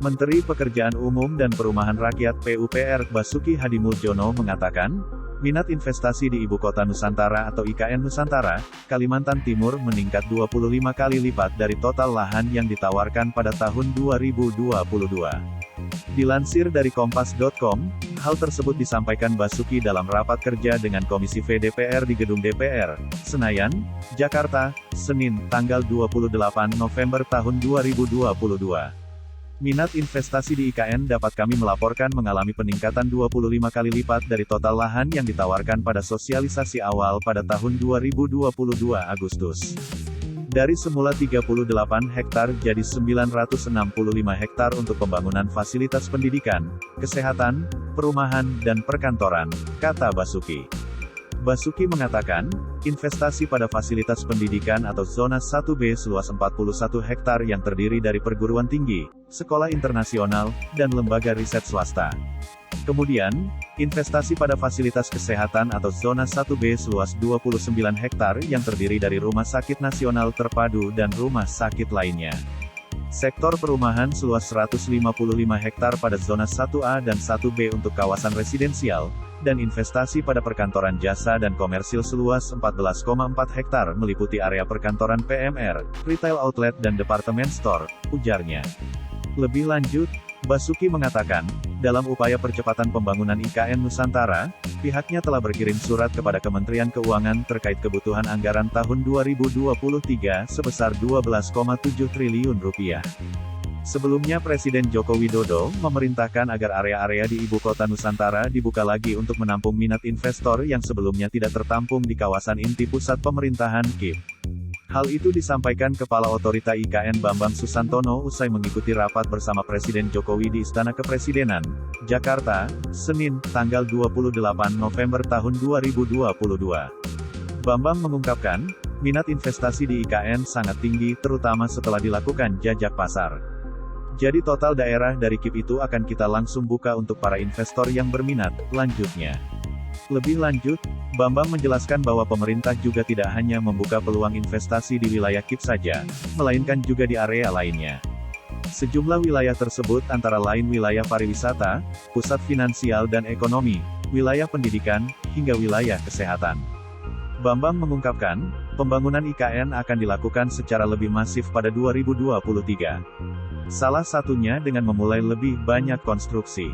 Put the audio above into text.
Menteri Pekerjaan Umum dan Perumahan Rakyat (PUPR) Basuki Hadimuljono mengatakan, minat investasi di Ibu Kota Nusantara atau IKN Nusantara, Kalimantan Timur meningkat 25 kali lipat dari total lahan yang ditawarkan pada tahun 2022. Dilansir dari Kompas.com, hal tersebut disampaikan Basuki dalam rapat kerja dengan Komisi V DPR di Gedung DPR, Senayan, Jakarta, Senin, tanggal 28 November tahun 2022. Minat investasi di IKN dapat kami melaporkan mengalami peningkatan 25 kali lipat dari total lahan yang ditawarkan pada sosialisasi awal pada tahun 2022 Agustus. Dari semula 38 hektar jadi 965 hektar untuk pembangunan fasilitas pendidikan, kesehatan, perumahan, dan perkantoran, kata Basuki. Basuki mengatakan, investasi pada fasilitas pendidikan atau zona 1B seluas 41 hektar yang terdiri dari perguruan tinggi, sekolah internasional, dan lembaga riset swasta. Kemudian, investasi pada fasilitas kesehatan atau zona 1B seluas 29 hektar yang terdiri dari rumah sakit nasional terpadu dan rumah sakit lainnya. Sektor perumahan seluas 155 hektar pada zona 1A dan 1B untuk kawasan residensial, dan investasi pada perkantoran jasa dan komersil seluas 14,4 hektar meliputi area perkantoran PMR, retail outlet dan departemen store, ujarnya. Lebih lanjut, Basuki mengatakan, dalam upaya percepatan pembangunan IKN Nusantara, pihaknya telah berkirim surat kepada Kementerian Keuangan terkait kebutuhan anggaran tahun 2023 sebesar Rp12,7 triliun. Sebelumnya Presiden Joko Widodo memerintahkan agar area-area di Ibu Kota Nusantara dibuka lagi untuk menampung minat investor yang sebelumnya tidak tertampung di kawasan inti pusat pemerintahan (KIP). Hal itu disampaikan Kepala Otorita IKN Bambang Susantono usai mengikuti rapat bersama Presiden Jokowi di Istana Kepresidenan, Jakarta, Senin, tanggal 28 November tahun 2022. Bambang mengungkapkan, minat investasi di IKN sangat tinggi terutama setelah dilakukan jajak pasar. Jadi total daerah dari KIP itu akan kita langsung buka untuk para investor yang berminat, lanjutnya. Lebih lanjut, Bambang menjelaskan bahwa pemerintah juga tidak hanya membuka peluang investasi di wilayah KIP saja, melainkan juga di area lainnya. Sejumlah wilayah tersebut antara lain wilayah pariwisata, pusat finansial dan ekonomi, wilayah pendidikan, hingga wilayah kesehatan. Bambang mengungkapkan, pembangunan IKN akan dilakukan secara lebih masif pada 2023. Salah satunya dengan memulai lebih banyak konstruksi.